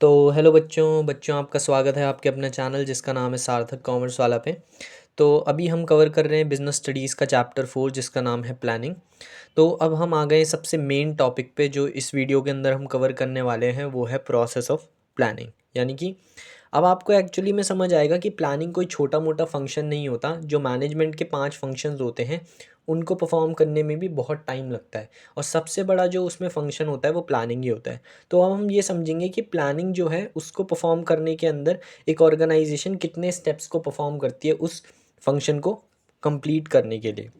तो हेलो बच्चों बच्चों आपका स्वागत है आपके अपने चैनल जिसका नाम है सार्थक कॉमर्स वाला पे। तो अभी हम कवर कर रहे हैं बिज़नेस स्टडीज़ का चैप्टर 4 जिसका नाम है प्लानिंग। तो अब हम आ गए सबसे मेन टॉपिक पे जो इस वीडियो के अंदर हम कवर करने वाले हैं, वो है प्रोसेस ऑफ प्लानिंग। यानी कि अब आपको एक्चुअली में समझ आएगा कि प्लानिंग कोई छोटा मोटा फंक्शन नहीं होता। जो मैनेजमेंट के 5 फंक्शंस होते हैं उनको परफॉर्म करने में भी बहुत टाइम लगता है, और सबसे बड़ा जो उसमें फंक्शन होता है वो प्लानिंग ही होता है। तो अब हम ये समझेंगे कि प्लानिंग जो है उसको परफॉर्म करने के अंदर एक ऑर्गेनाइजेशन कितने स्टेप्स को परफॉर्म करती है उस फंक्शन को कंप्लीट करने के लिए।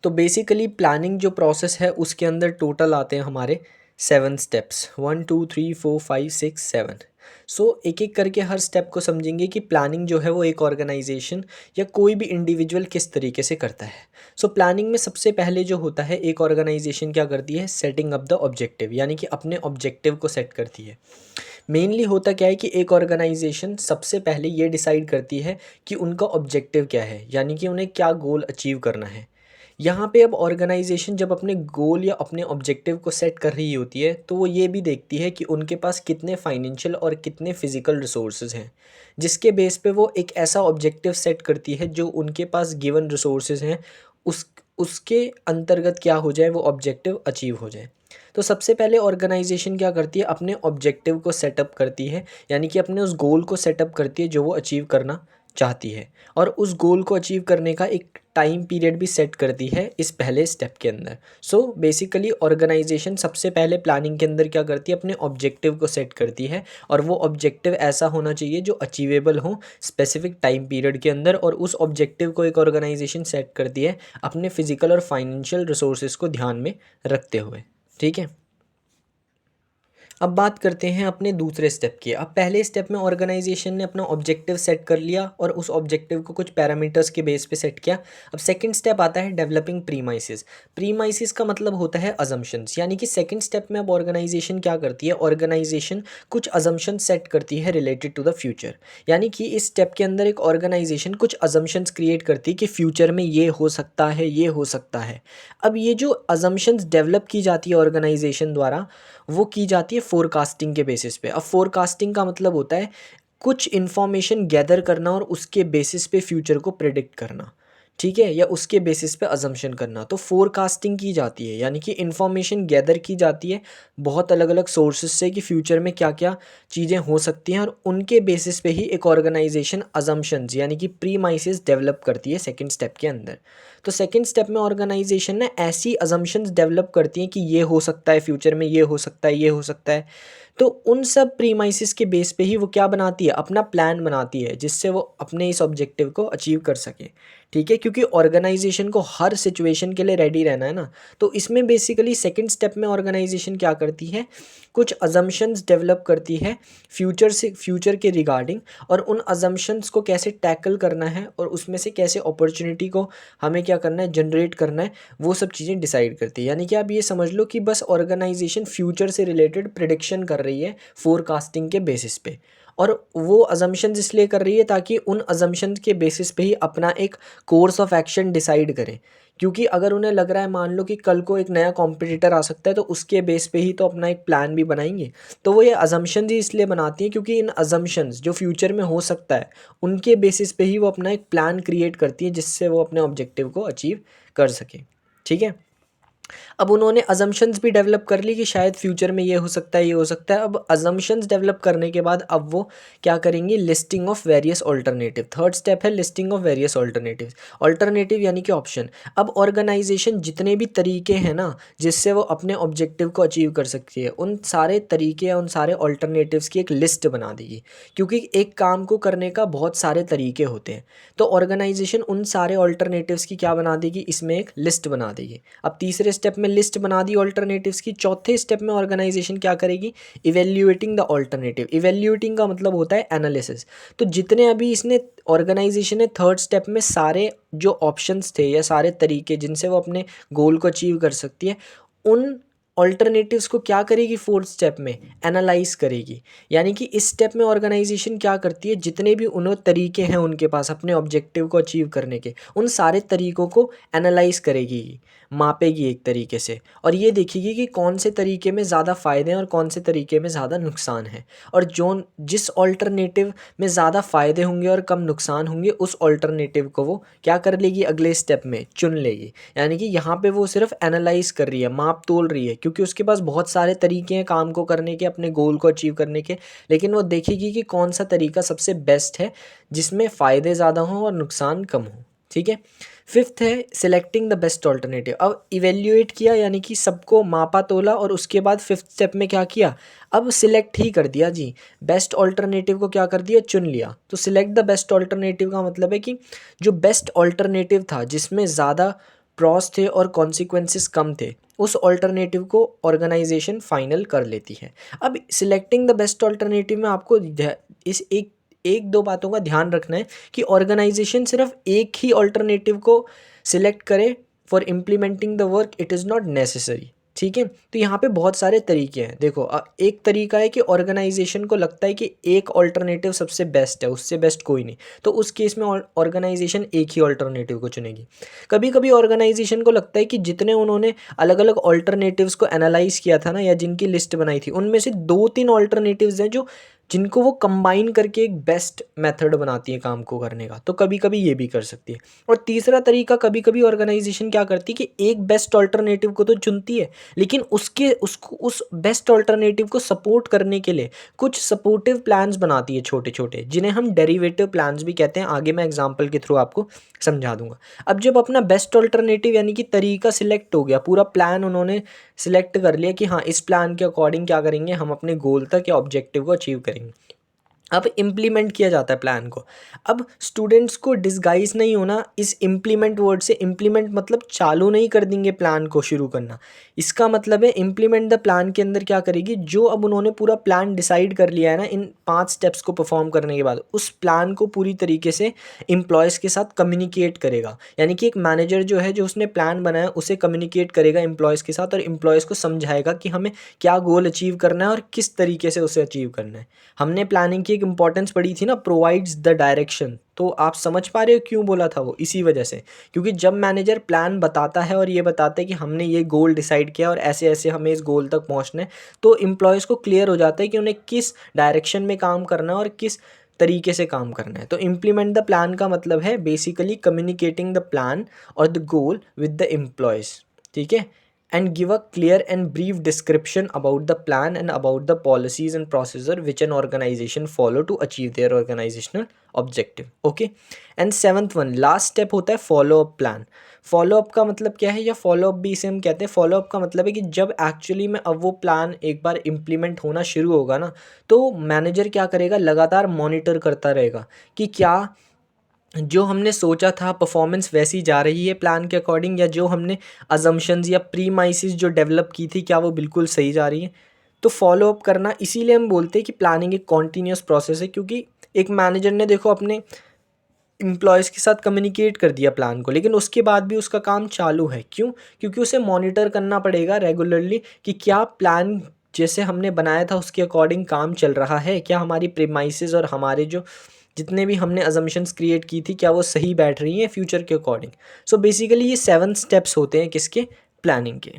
तो बेसिकली प्लानिंग जो प्रोसेस है उसके अंदर टोटल आते हैं हमारे 7 स्टेप्स, 1 2 3 4 5 6 7। सो एक एक करके हर स्टेप को समझेंगे कि प्लानिंग जो है वो एक ऑर्गेनाइजेशन या कोई भी इंडिविजुअल किस तरीके से करता है। सो प्लानिंग में सबसे पहले जो होता है, एक ऑर्गेनाइजेशन क्या करती है, सेटिंग अप द ऑब्जेक्टिव, यानी कि अपने ऑब्जेक्टिव को सेट करती है। मेनली होता क्या है कि एक ऑर्गेनाइजेशन सबसे पहले ये डिसाइड करती है कि उनका ऑब्जेक्टिव क्या है, यानी कि उन्हें क्या गोल अचीव करना है। यहाँ पे अब ऑर्गेनाइजेशन जब अपने गोल या अपने ऑब्जेक्टिव को सेट कर रही होती है, तो वो ये भी देखती है कि उनके पास कितने फाइनेंशियल और कितने फिजिकल रिसोर्सेज हैं, जिसके बेस पे वो एक ऐसा ऑब्जेक्टिव सेट करती है जो उनके पास गिवन रिसोर्सेज हैं उस उसके अंतर्गत क्या हो जाए, वो ऑब्जेक्टिव अचीव हो जाए। तो सबसे पहले ऑर्गेनाइजेशन क्या करती है, अपने ऑब्जेक्टिव को सेटअप करती है, यानी कि अपने उस गोल को सेटअप करती है जो वो अचीव करना चाहती है, और उस गोल को अचीव करने का एक टाइम पीरियड भी सेट करती है इस पहले स्टेप के अंदर। सो बेसिकली ऑर्गेनाइजेशन सबसे पहले प्लानिंग के अंदर क्या करती है, अपने ऑब्जेक्टिव को सेट करती है, और वो ऑब्जेक्टिव ऐसा होना चाहिए जो अचीवेबल हो स्पेसिफिक टाइम पीरियड के अंदर, और उस ऑब्जेक्टिव को एक ऑर्गेनाइजेशन सेट करती है अपने फिजिकल और फाइनेंशियल रिसोर्सेज को ध्यान में रखते हुए। ठीक है, अब बात करते हैं अपने दूसरे स्टेप की। अब पहले स्टेप में ऑर्गेनाइजेशन ने अपना ऑब्जेक्टिव सेट कर लिया और उस ऑब्जेक्टिव को कुछ पैरामीटर्स के बेस पे सेट किया। अब सेकंड स्टेप आता है डेवलपिंग प्रीमाइसिस। प्रीमाइसिस का मतलब होता है अजम्पशंस, यानी कि सेकंड स्टेप में अब ऑर्गेनाइजेशन क्या करती है, ऑर्गेनाइजेशन कुछ अजम्पशन सेट करती है रिलेटेड टू द फ्यूचर। यानी कि इस स्टेप के अंदर एक ऑर्गेनाइजेशन कुछ अजम्पशंस क्रिएट करती है कि फ्यूचर में ये हो सकता है, ये हो सकता है। अब ये जो अजम्पशंस डेवलप की जाती है ऑर्गेनाइजेशन द्वारा, वो की जाती है फोरकास्टिंग के बेसिस पे। अब फोरकास्टिंग का मतलब होता है कुछ इन्फॉर्मेशन गैदर करना और उसके बेसिस पे फ्यूचर को प्रिडिक्ट करना। ठीक है, या उसके बेसिस पे अजम्पशन करना, तो फोरकास्टिंग की जाती है। यानी कि इन्फॉर्मेशन गैदर की जाती है बहुत अलग अलग सोर्सेज से कि फ्यूचर में क्या क्या चीज़ें हो सकती हैं, और उनके बेसिस पे ही एक ऑर्गेनाइजेशन अजम्पशंस यानी कि प्रीमाइसेस डेवलप करती है सेकंड स्टेप के अंदर। तो सेकंड स्टेप में ऑर्गेनाइजेशन ने ऐसी अजम्पशंस डेवलप करती हैं कि ये हो सकता है फ्यूचर में, ये हो सकता है, ये हो सकता है। तो उन सब प्रीमाइसिस के बेस पे ही वो क्या बनाती है, अपना प्लान बनाती है, जिससे वो अपने इस ऑब्जेक्टिव को अचीव कर सके। ठीक है, क्योंकि ऑर्गेनाइजेशन को हर सिचुएशन के लिए रेडी रहना है ना। तो इसमें बेसिकली सेकंड स्टेप में ऑर्गेनाइजेशन क्या करती है, कुछ अजम्पशंस डेवलप करती है फ्यूचर के रिगार्डिंग, और उन अजम्पशंस को कैसे टैकल करना है और उसमें से कैसे अपॉर्चुनिटी को हमें क्या करना है, जनरेट करना है, वो सब चीज़ें डिसाइड करती है। यानी कि आप ये समझ लो कि बस ऑर्गेनाइजेशन फ्यूचर से रिलेटेड प्रिडिक्शन कर रही है फोरकास्टिंग के बेसिस पे, और वो अजम्पशंस इसलिए कर रही है ताकि उन अजम्पशंस के बेसिस पे ही अपना एक कोर्स ऑफ एक्शन डिसाइड करें। क्योंकि अगर उन्हें लग रहा है, मान लो कि कल को एक नया कॉम्पिटिटर आ सकता है, तो उसके बेस पे ही तो अपना एक प्लान भी बनाएंगे। तो वो ये अजम्पशंस ही इसलिए बनाती हैं क्योंकि इन अजम्पशंस जो फ्यूचर में हो सकता है, उनके बेसिस पे ही वो अपना एक प्लान क्रिएट करती है जिससे वो अपने ऑब्जेक्टिव को अचीव कर सके। ठीक है, अब उन्होंने अजम्पशंस भी डेवलप कर ली कि शायद फ्यूचर में ये हो सकता है, ये हो सकता है। अब अजम्पशंस डेवलप करने के बाद अब वो क्या करेंगी, listing of various alternative. Third step है listing of various alternative. Alternative यानी कि ऑप्शन। अब ऑर्गेनाइजेशन जितने भी तरीके हैं ना जिससे वो अपने ऑब्जेक्टिव को अचीव कर सकती है, उन सारे तरीके या उन सारे ऑल्टरनेटिव्स की एक लिस्ट बना देगी। क्योंकि एक काम को करने का बहुत सारे तरीके होते हैं, तो ऑर्गेनाइजेशन उन सारे ऑल्टरनेटिव्स की क्या बना देगी, इसमें एक लिस्ट बना देगी। अब तीसरे स्टेप में लिस्ट बना दी ऑल्टरनेटिव्स की। चौथे स्टेप में ऑर्गेनाइजेशन क्या करेगी, इवेल्युएटिंग द ऑल्टरनेटिव। इवेल्युएटिंग का मतलब होता है एनालिसिस। तो जितने अभी इसने ऑर्गेनाइजेशन ने थर्ड स्टेप में सारे जो ऑप्शंस थे या सारे तरीके जिनसे वो अपने गोल को अचीव कर सकती है, उन ऑल्टरनेटिव्स को क्या करेगी, फोर्थ स्टेप में एनालाइज करेगी। यानी कि इस स्टेप में ऑर्गेनाइजेशन क्या करती है, जितने भी उन्होंने तरीके हैं उनके पास अपने ऑब्जेक्टिव को अचीव करने के, उन सारे तरीकों को एनालाइज करेगी, मापेगी एक तरीके से, और ये देखेगी कि कौन से तरीके में ज़्यादा फ़ायदे हैं और कौन से तरीके में ज़्यादा नुकसान है। और जो जिस ऑल्टरनेटिव में ज़्यादा फ़ायदे होंगे और कम नुकसान होंगे, उस ऑल्टरनेटिव को वो क्या कर लेगी, अगले स्टेप में चुन लेगी। यानी कि यहाँ पे वो सिर्फ एनालाइज कर रही है, माप तोल रही है, क्योंकि उसके पास बहुत सारे तरीके हैं काम को करने के, अपने गोल को अचीव करने के, लेकिन वो देखेगी कि कौन सा तरीका सबसे बेस्ट है जिसमें फ़ायदे ज़्यादा हों और नुकसान कम हो। ठीक है। फिफ्थ है सिलेक्टिंग द बेस्ट ऑल्टरनेटिव। अब इवेल्युएट किया, यानी कि सबको मापा तोला, और उसके बाद फिफ्थ स्टेप में क्या किया, अब सिलेक्ट ही कर दिया जी, बेस्ट ऑल्टरनेटिव को क्या कर दिया, चुन लिया। तो सिलेक्ट द बेस्ट ऑल्टरनेटिव का मतलब है कि जो बेस्ट ऑल्टरनेटिव था, जिसमें ज़्यादा प्रॉस थे और कॉन्सिक्वेंसेस कम थे, उस ऑल्टरनेटिव को ऑर्गेनाइजेशन फाइनल कर लेती है। अब सिलेक्टिंग द बेस्ट ऑल्टरनेटिव में आपको इस एक दो बातों का ध्यान रखना है कि ऑर्गेनाइजेशन सिर्फ एक ही ऑल्टरनेटिव को सिलेक्ट करे for implementing the work, it is not necessary. ठीक है। तो यहाँ पे बहुत सारे तरीके हैं। देखो, एक तरीका है कि ऑर्गेनाइजेशन को लगता है कि एक ऑल्टरनेटिव सबसे बेस्ट है, उससे बेस्ट कोई नहीं, तो उस केस में ऑर्गेनाइजेशन एक ही ऑल्टरनेटिव को चुनेगी। कभी कभी ऑर्गेनाइजेशन को लगता है कि जितने उन्होंने अलग अलग ऑल्टरनेटिव्स को एनालाइज किया था ना, या जिनकी लिस्ट बनाई थी, उनमें से 2-3 ऑल्टरनेटिव्स हैं जो जिनको वो कंबाइन करके एक बेस्ट मेथड बनाती है काम को करने का, तो कभी कभी ये भी कर सकती है। और तीसरा तरीका, कभी कभी ऑर्गेनाइजेशन क्या करती है कि एक बेस्ट ऑल्टरनेटिव को तो चुनती है, लेकिन उसको उस बेस्ट ऑल्टरनेटिव को सपोर्ट करने के लिए कुछ सपोर्टिव प्लान्स बनाती है छोटे छोटे, जिन्हें हम डेरिवेटिव प्लान्स भी कहते हैं। आगे मैं एग्जाम्पल के थ्रू आपको समझा दूंगा। अब जब अपना बेस्ट ऑल्टरनेटिव यानी कि तरीका सिलेक्ट हो गया, पूरा प्लान उन्होंने सिलेक्ट कर लिया कि हाँ, इस प्लान के अकॉर्डिंग क्या करेंगे, हम अपने गोल तक या ऑब्जेक्टिव को अचीव करेंगे। अब इम्प्लीमेंट किया जाता है प्लान को। अब स्टूडेंट्स को डिस्गाइज नहीं होना इस इम्प्लीमेंट वर्ड से। इम्प्लीमेंट मतलब चालू नहीं कर देंगे प्लान को शुरू करना, इसका मतलब है इम्प्लीमेंट द प्लान के अंदर क्या करेगी, जो अब उन्होंने पूरा प्लान डिसाइड कर लिया है ना, इन 5 स्टेप्स को परफॉर्म करने के बाद, उस प्लान को पूरी तरीके से एम्प्लॉयज़ के साथ कम्युनिकेट करेगा। यानी कि एक मैनेजर जो है, जो उसने प्लान बनाया, उसे कम्युनिकेट करेगा एम्प्लॉयज़ के साथ, और एम्प्लॉयज़ को समझाएगा कि हमें क्या गोल अचीव करना है और किस तरीके से उसे अचीव करना है। हमने प्लानिंग की एक इंपॉर्टेंस पढ़ी थी ना, प्रोवाइड्स द डायरेक्शन, तो आप समझ पा रहे हो क्यों बोला था वो, इसी वजह से। क्योंकि जब मैनेजर प्लान बताता है और ये बताता है कि हमने ये गोल डिसाइड किया और ऐसे ऐसे हमें इस गोल तक पहुंचना है, तो एम्प्लॉयज़ को क्लियर हो जाता है कि उन्हें किस डायरेक्शन में काम करना है और किस तरीके से काम करना है। तो इम्प्लीमेंट द प्लान का मतलब है बेसिकली कम्युनिकेटिंग द प्लान और the goal with the employees. ठीक है। and give a clear and brief description about the plan and about the policies and procedure which an organization follow to achieve their organizational objective. Okay. and seventh one, last step होता है follow up plan. Follow up का मतलब क्या है, या follow up भी इसे हम कहते हैं। फॉलो अप का मतलब है कि जब एक्चुअली में अब वो प्लान एक बार इम्प्लीमेंट होना शुरू होगा ना, तो मैनेजर क्या करेगा, लगातार मॉनिटर करता रहेगा कि क्या जो हमने सोचा था परफॉर्मेंस वैसी जा रही है प्लान के अकॉर्डिंग, या जो हमने अजम्पशंस या प्रीमाइसिस जो डेवलप की थी, क्या वो बिल्कुल सही जा रही है। तो फॉलो अप करना, इसीलिए हम बोलते हैं कि प्लानिंग एक कॉन्टीन्यूस प्रोसेस है, क्योंकि एक मैनेजर ने देखो अपने एम्प्लॉयज़ के साथ कम्युनिकेट कर दिया प्लान को, लेकिन उसके बाद भी उसका काम चालू है। क्यों? क्योंकि उसे मॉनिटर करना पड़ेगा रेगुलरली कि क्या प्लान जैसे हमने बनाया था उसके अकॉर्डिंग काम चल रहा है, क्या हमारी प्रीमाइसेस और हमारे जो जितने भी हमने अजम्पशंस क्रिएट की थी, क्या वो सही बैठ रही हैं फ्यूचर के अकॉर्डिंग। सो बेसिकली ये 7 स्टेप्स होते हैं किसके, प्लानिंग के।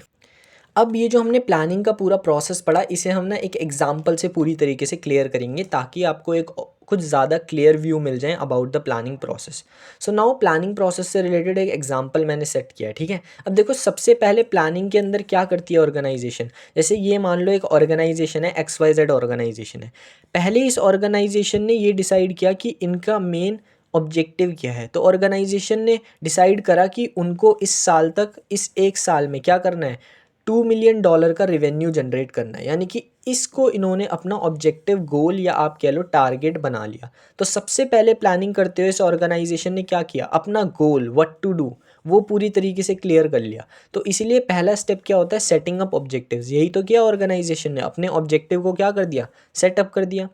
अब ये जो हमने प्लानिंग का पूरा प्रोसेस पढ़ा, इसे हम ना एक एग्जांपल से पूरी तरीके से क्लियर करेंगे, ताकि आपको एक कुछ ज़्यादा क्लियर व्यू मिल जाए about the planning process. So now planning process से रिलेटेड एक एग्जांपल मैंने सेट किया है। ठीक है। अब देखो, सबसे पहले प्लानिंग के अंदर क्या करती है ऑर्गेनाइजेशन। जैसे ये मान लो एक ऑर्गेनाइजेशन है, XYZ ऑर्गेनाइजेशन है। पहले इस ऑर्गेनाइजेशन ने ये डिसाइड किया कि इनका मेन ऑब्जेक्टिव क्या है। तो ऑर्गेनाइजेशन ने डिसाइड करा कि उनको इस साल तक, इस 1 साल में क्या करना है, $2 मिलियन का रेवेन्यू जनरेट करना है। यानी कि इसको इन्होंने अपना ऑब्जेक्टिव, गोल या आप कह लो टारगेट बना लिया। तो सबसे पहले प्लानिंग करते हुए इस ऑर्गेनाइजेशन ने क्या किया, अपना गोल, व्हाट टू डू, वो पूरी तरीके से क्लियर कर लिया। तो इसीलिए पहला स्टेप क्या होता है, सेटिंग अप ऑब्जेक्टिव्स। यही तो किया ऑर्गेनाइजेशन ने, अपने ऑब्जेक्टिव को क्या कर दिया, सेटअप कर दिया।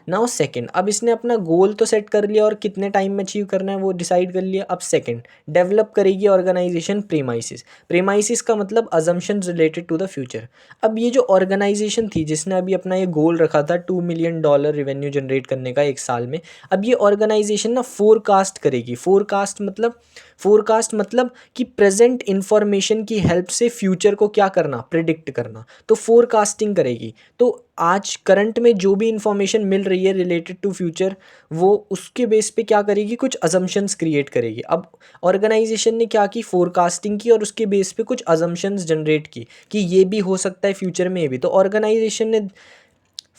नाउ सेकंड, अब इसने अपना गोल तो सेट कर लिया और कितने टाइम में अचीव करना है वो डिसाइड कर लिया। अब सेकंड, डेवलप करेगी ऑर्गेनाइजेशन प्रीमाइसिस। प्रीमाइसिस का मतलब assumptions related to the future. अब ये जो ऑर्गेनाइजेशन थी जिसने अभी अपना ये गोल रखा था $2 मिलियन रेवेन्यू जनरेट करने का एक साल में, अब ये ऑर्गेनाइजेशन ना फोरकास्ट करेगी। फोरकास्ट मतलब कि प्रेजेंट इंफॉर्मेशन की हेल्प से फ्यूचर को क्या करना, प्रिडिक्ट करना। तो फोरकास्टिंग करेगी। तो आज करंट में जो भी इंफॉर्मेशन मिल रही है रिलेटेड टू फ्यूचर, वो उसके बेस पे क्या करेगी, कुछ अजम्पशंस क्रिएट करेगी। अब ऑर्गेनाइजेशन ने क्या की, फोरकास्टिंग की और उसके बेस पे कुछ अजम्पशंस जनरेट की कि ये भी हो सकता है फ्यूचर में भी। तो ऑर्गेनाइजेशन ने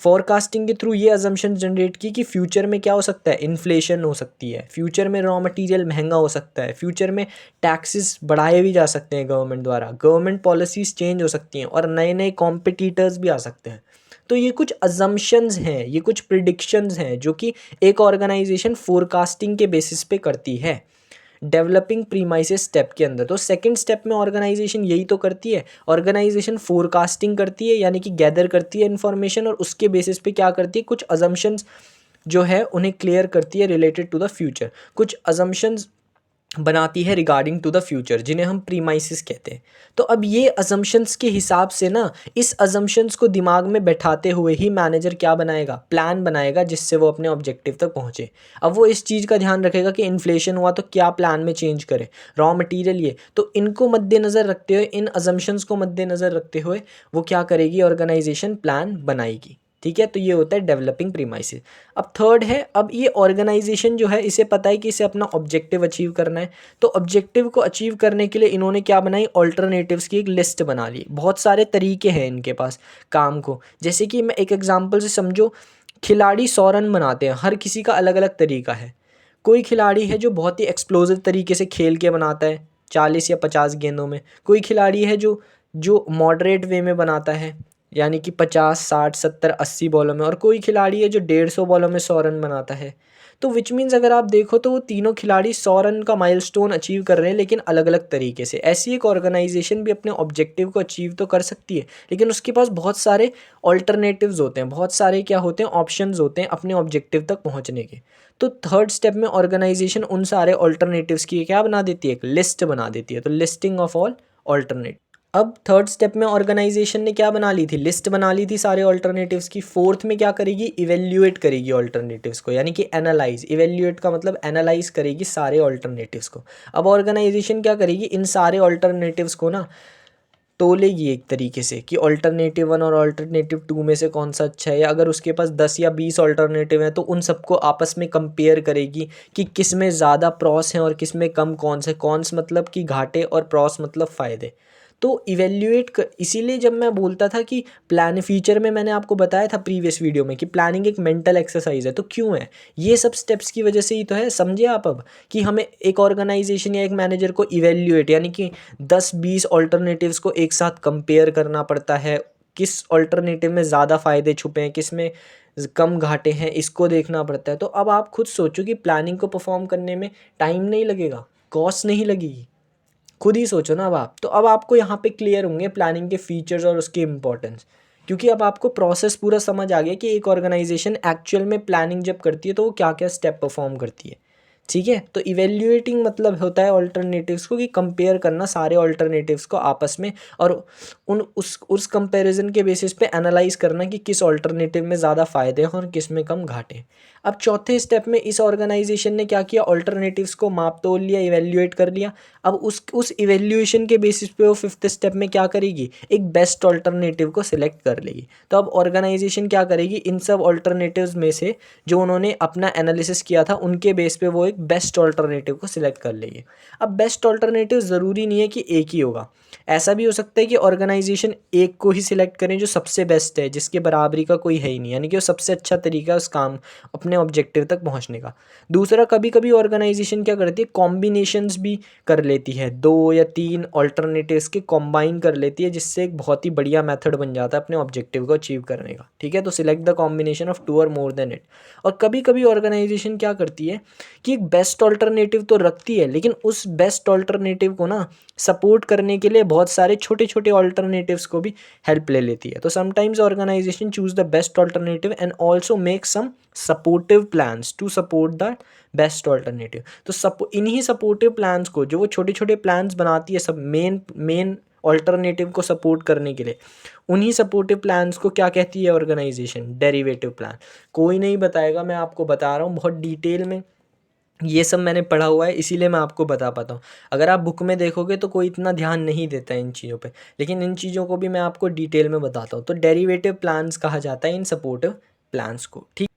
फोरकास्टिंग के थ्रू ये अजम्पशन जनरेट की कि फ्यूचर में क्या हो सकता है, इन्फ्लेशन हो सकती है, फ्यूचर में रॉ मटेरियल महंगा हो सकता है, फ्यूचर में टैक्सेस बढ़ाए भी जा सकते हैं गवर्नमेंट द्वारा, गवर्नमेंट पॉलिसीज़ चेंज हो सकती हैं और नए नए कॉम्पिटिटर्स भी आ सकते हैं। तो ये कुछ अजम्पशंस हैं, ये कुछ प्रिडिक्शंस हैं जो कि एक ऑर्गेनाइजेशन फोरकास्टिंग के बेसिस पे करती है डेवलपिंग प्रीमाइसेस स्टेप के अंदर। तो सेकंड स्टेप में ऑर्गेनाइजेशन यही तो करती है, ऑर्गेनाइजेशन फोरकास्टिंग करती है, यानी कि गैदर करती है इन्फॉर्मेशन और उसके बेसिस पे क्या करती है, कुछ अजम्पशंस जो है उन्हें क्लियर करती है रिलेटेड टू द फ्यूचर, कुछ अजम्पशंस बनाती है रिगार्डिंग टू द फ्यूचर जिन्हें हम प्रीमाइसिस कहते हैं। तो अब ये अजम्पशंस के हिसाब से ना, इस अजम्पशंस को दिमाग में बैठाते हुए ही मैनेजर क्या बनाएगा, प्लान बनाएगा जिससे वो अपने ऑब्जेक्टिव तक पहुंचे। अब वो इस चीज़ का ध्यान रखेगा कि इन्फ्लेशन हुआ तो क्या प्लान में चेंज करें, रॉ मटेरियल ये, तो इनको मद्देनज़र रखते हुए, इन अजम्पशंस को मद्देनज़र रखते हुए वो क्या करेगी, ऑर्गेनाइजेशन प्लान बनाएगी। ठीक है, तो ये होता है डेवलपिंग प्रीमाइसेस। अब थर्ड है, अब ये ऑर्गेनाइजेशन जो है इसे पता है कि इसे अपना ऑब्जेक्टिव अचीव करना है। तो ऑब्जेक्टिव को अचीव करने के लिए इन्होंने क्या बनाई, ऑल्टरनेटिव्स की एक लिस्ट बना ली। बहुत सारे तरीके हैं इनके पास काम को, जैसे कि मैं एक एग्जांपल से समझो, खिलाड़ी 100 रन बनाते हैं, हर किसी का अलग अलग तरीका है। कोई खिलाड़ी है जो बहुत ही एक्सप्लोसिव तरीके से खेल के बनाता है 40 या 50 गेंदों में, कोई खिलाड़ी है जो जो मॉडरेट वे में बनाता है, यानी कि 50 60 70 80 बॉलों में, और कोई खिलाड़ी है जो 150 बॉलों में 100 रन बनाता है। तो विच मीन्स अगर आप देखो तो वो तीनों खिलाड़ी 100 रन का माइलस्टोन अचीव कर रहे हैं, लेकिन अलग अलग तरीके से। ऐसी एक ऑर्गेनाइजेशन भी अपने ऑब्जेक्टिव को अचीव तो कर सकती है, लेकिन उसके पास बहुत सारे ऑल्टरनेटिव्स होते हैं, बहुत सारे क्या होते हैं, ऑप्शंस होते हैं अपने ऑब्जेक्टिव तक पहुंचने के। तो थर्ड स्टेप में ऑर्गेनाइजेशन उन सारे ऑल्टरनेटिव्स की क्या बना देती है, एक लिस्ट बना देती है। तो लिस्टिंग ऑफ ऑल ऑल्टरनेट। अब थर्ड स्टेप में ऑर्गेनाइजेशन ने क्या बना ली थी, लिस्ट बना ली थी सारे ऑल्टरनेटिव्स की। फोर्थ में क्या करेगी, इवेल्युएट करेगी ऑल्टरनेटिव्स को, यानी कि एनालाइज, इवेल्युएट का मतलब एनालाइज करेगी सारे ऑल्टरनेटिव्स को। अब ऑर्गेनाइजेशन क्या करेगी, इन सारे ऑल्टरनेटिव्स को ना तोलेगी एक तरीके से कि ऑल्टरनेटिव 1 और ऑल्टरनेटिव 2 में से कौन सा अच्छा है, या अगर उसके पास 10 या 20 ऑल्टरनेटिव हैं तो उन सबको आपस में कंपेयर करेगी कि किस में ज़्यादा प्रॉस हैं और किस में कम कॉन्स है। कॉन्स मतलब कि घाटे और प्रॉस मतलब फ़ायदे। तो इवेल्युएट इसीलिए जब मैं बोलता था कि प्लान फीचर में, मैंने आपको बताया था प्रीवियस वीडियो में कि प्लानिंग एक मेंटल एक्सरसाइज है। तो क्यों है, ये सब स्टेप्स की वजह से ही तो है। समझे आप अब कि हमें एक ऑर्गेनाइजेशन या एक मैनेजर को इवेल्युएट, यानी कि 10-20 ऑल्टरनेटिव्स को एक साथ कंपेयर करना पड़ता है, किस ऑल्टरनेटिव में ज़्यादा फ़ायदे छुपे हैं, किस में कम घाटे हैं, इसको देखना पड़ता है। तो अब आप खुद सोचो कि प्लानिंग को परफॉर्म करने में टाइम नहीं लगेगा, कॉस्ट नहीं लगेगी, खुद ही सोचो ना अब आप। तो अब आपको यहाँ पे क्लियर होंगे प्लानिंग के फीचर्स और उसकी इंपॉर्टेंस, क्योंकि अब आपको प्रोसेस पूरा समझ आ गया कि एक ऑर्गेनाइजेशन एक्चुअल में प्लानिंग जब करती है तो वो क्या क्या स्टेप परफॉर्म करती है। ठीक है, तो इवेल्युएटिंग मतलब होता है ऑल्टरनेटिव्स को कि कंपेयर करना सारे ऑल्टरनेटिव्स को आपस में, और उस कंपैरिजन के बेसिस पे एनालाइज करना कि किस ऑल्टरनेटिव में ज़्यादा फ़ायदे हैं और किस में कम घाटे हैं। अब चौथे स्टेप में इस ऑर्गेनाइजेशन ने क्या किया, ऑल्टरनेटिव्स को माप तोल लिया, इवेल्युएट कर लिया। अब उस इवेल्युएशन के बेसिस पे वो फिफ्थ स्टेप में क्या करेगी, एक बेस्ट ऑल्टरनेटिव को सिलेक्ट कर लेगी। तो अब ऑर्गेनाइजेशन क्या करेगी, इन सब ऑल्टरनेटिव्स में से जो उन्होंने अपना एनालिसिस किया था उनके बेस पे वो एक बेस्ट ऑल्टरनेटिव को सिलेक्ट कर लेगी। अब बेस्ट ऑल्टरनेटिव ज़रूरी नहीं है कि एक ही होगा, ऐसा भी हो सकता है कि ऑर्गेनाइजेशन एक को ही सिलेक्ट करें जो सबसे बेस्ट है, जिसके बराबरी का कोई है ही नहीं, यानी कि वो सबसे अच्छा तरीका है उस काम, अपने ऑब्जेक्टिव तक पहुंचने का। दूसरा, कभी कभी ऑर्गेनाइजेशन क्या करती है, कॉम्बिनेशंस भी कर लेती है, 2 या 3 ऑल्टरनेटिव्स के कॉम्बाइन कर लेती है, जिससे एक बहुत ही बढ़िया मेथड बन जाता है अपने ऑब्जेक्टिव को अचीव करने का। ठीक है, तो सिलेक्ट द कॉम्बिनेशन ऑफ 2 और मोर देन इट। और कभी कभी ऑर्गेनाइजेशन क्या करती है कि एक एक बेस्ट ऑल्टरनेटिव तो रखती है, लेकिन उस बेस्ट ऑल्टरनेटिव को ना सपोर्ट करने के लिए बहुत सारे छोटे छोटे ऑल्टरनेटिव्स को भी हेल्प ले लेती है। तो sometimes organisation choose the best alternative and also make some supportive plans to support the best alternative. तो इन्हीं सपोर्टिव प्लान्स को, जो वो छोटे छोटे प्लान्स बनाती है सब मेन मेन ऑल्टरनेटिव को सपोर्ट करने के लिए, उन्हीं सपोर्टिव प्लान्स को क्या कहती है ऑर्गेनाइजेशन? Derivative plan. कोई नहीं बताएगा, मैं आपको बता रहा हूँ बहुत डिटेल में, ये सब मैंने पढ़ा हुआ है इसीलिए मैं आपको बता पाता हूँ। अगर आप बुक में देखोगे तो कोई इतना ध्यान नहीं देता है इन चीज़ों पे, लेकिन इन चीज़ों को भी मैं आपको डिटेल में बताता हूँ। तो डेरिवेटिव प्लान्स कहा जाता है इन सपोर्टिव प्लान्स को, ठीक।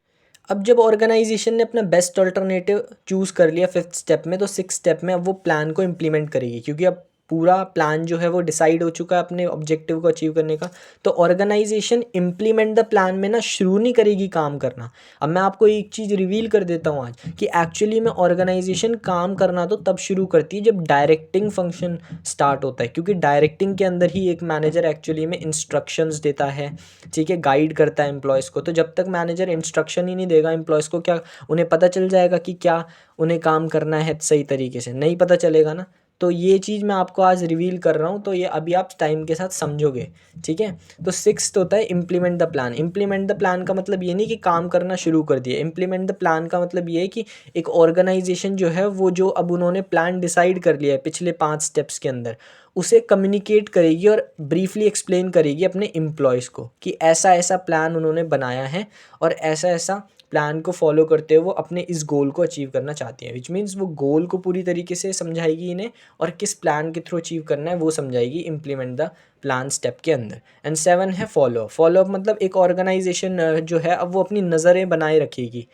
अब जब ऑर्गेनाइजेशन ने अपना बेस्ट ऑल्टरनेटिव चूज़ कर लिया फिफ्थ स्टेप में, तो सिक्स स्टेप में अब वो प्लान को इम्प्लीमेंट करेगी, क्योंकि अब पूरा प्लान जो है वो डिसाइड हो चुका है अपने ऑब्जेक्टिव को अचीव करने का। तो ऑर्गेनाइजेशन इम्प्लीमेंट द प्लान में ना शुरू नहीं करेगी काम करना। अब मैं आपको एक चीज़ रिवील कर देता हूँ आज, कि एक्चुअली में ऑर्गेनाइजेशन काम करना तो तब शुरू करती है जब डायरेक्टिंग फंक्शन स्टार्ट होता है, क्योंकि डायरेक्टिंग के अंदर ही एक मैनेजर एक्चुअली में इंस्ट्रक्शंस देता है, ठीक है, गाइड करता है एम्प्लॉयज़ को। तो जब तक मैनेजर इंस्ट्रक्शन ही नहीं देगा एम्प्लॉयज़ को, क्या उन्हें पता चल जाएगा कि क्या उन्हें काम करना है सही तरीके से? नहीं पता चलेगा ना। तो ये चीज़ मैं आपको आज रिवील कर रहा हूँ, तो ये अभी आप टाइम के साथ समझोगे, ठीक है। तो सिक्स्थ होता है implement the plan. Implement the plan का मतलब ये नहीं कि काम करना शुरू कर दिया। इम्प्लीमेंट द प्लान का मतलब ये है कि एक ऑर्गेनाइजेशन जो है वो, जो अब उन्होंने प्लान डिसाइड कर लिया है पिछले 5 स्टेप्स के अंदर, उसे कम्युनिकेट करेगी और ब्रीफली एक्सप्लेन करेगी अपने एम्प्लॉयज़ को कि ऐसा ऐसा प्लान उन्होंने बनाया है और ऐसा ऐसा प्लान को फॉलो करते हुए वो अपने इस गोल को अचीव करना चाहती हैं। विच मीन्स वो गोल को पूरी तरीके से समझाएगी इन्हें, और किस प्लान के थ्रू अचीव करना है वो समझाएगी इम्प्लीमेंट द प्लान स्टेप के अंदर। एंड 7 है फॉलो अप। फॉलो अप मतलब एक ऑर्गेनाइजेशन जो है अब वो अपनी नज़रें बनाए रखेगी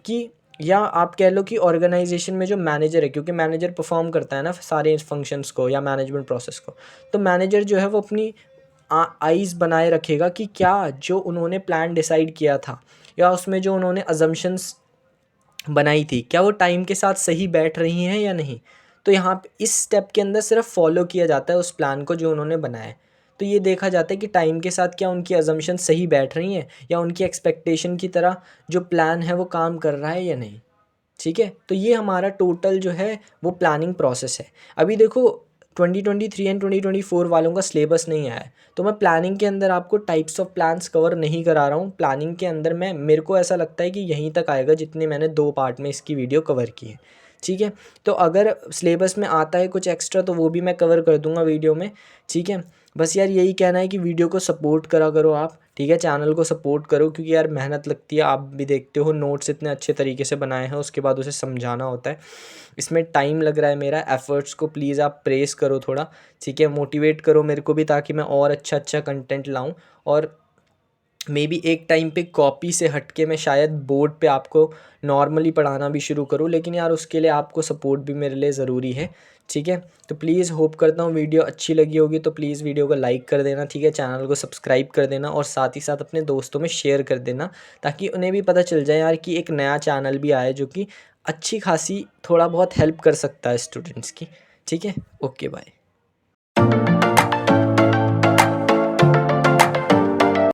कि, या आप कह लो कि ऑर्गेनाइजेशन में जो मैनेजर है, क्योंकि मैनेजर परफॉर्म करता है ना सारे फंक्शंस को या मैनेजमेंट प्रोसेस को, तो मैनेजर जो है वो अपनी आइज़ बनाए रखेगा कि क्या जो उन्होंने प्लान डिसाइड किया था या उसमें जो उन्होंने अजम्पशंस बनाई थी, क्या वो टाइम के साथ सही बैठ रही हैं या नहीं। तो यहाँ पे इस स्टेप के अंदर सिर्फ फॉलो किया जाता है उस प्लान को जो उन्होंने बनाया है। तो ये देखा जाता है कि टाइम के साथ क्या उनकी अजम्पशन सही बैठ रही हैं, या उनकी एक्सपेक्टेशन की तरह जो प्लान है वो काम कर रहा है या नहीं, ठीक है। तो ये हमारा टोटल जो है वो प्लानिंग प्रोसेस है। अभी देखो 2023 एंड 2024 वालों का सिलेबस नहीं आया है, तो मैं प्लानिंग के अंदर आपको टाइप्स ऑफ प्लान्स कवर नहीं करा रहा हूँ। प्लानिंग के अंदर मेरे को ऐसा लगता है कि यहीं तक आएगा जितने मैंने 2 पार्ट में इसकी वीडियो कवर की है, ठीक है। तो अगर सिलेबस में आता है कुछ एक्स्ट्रा तो वो भी मैं कवर कर दूंगा वीडियो में, ठीक है। बस यार यही कहना है कि वीडियो को सपोर्ट करा करो आप, ठीक है, चैनल को सपोर्ट करो, क्योंकि यार मेहनत लगती है। आप भी देखते हो नोट्स इतने अच्छे तरीके से बनाए हैं, उसके बाद उसे समझाना होता है, इसमें टाइम लग रहा है मेरा। एफर्ट्स को प्लीज़ आप प्रेस करो थोड़ा, ठीक है, मोटिवेट करो मेरे को भी, ताकि मैं और अच्छा अच्छा कंटेंट लाऊं। और मे बी एक टाइम पे कॉपी से हट के मैं शायद बोर्ड पे आपको नॉर्मली पढ़ाना भी शुरू करूँ, लेकिन यार उसके लिए आपको सपोर्ट भी मेरे लिए ज़रूरी है, ठीक है। तो प्लीज़ होप करता हूँ वीडियो अच्छी लगी होगी, तो प्लीज़ वीडियो को लाइक कर देना, ठीक है, चैनल को सब्सक्राइब कर देना, और साथ ही साथ अपने दोस्तों में शेयर कर देना, ताकि उन्हें भी पता चल जाए यार कि एक नया चैनल भी आया है जो कि अच्छी खासी थोड़ा बहुत हेल्प कर सकता है स्टूडेंट्स की, ठीक है। Okay bye.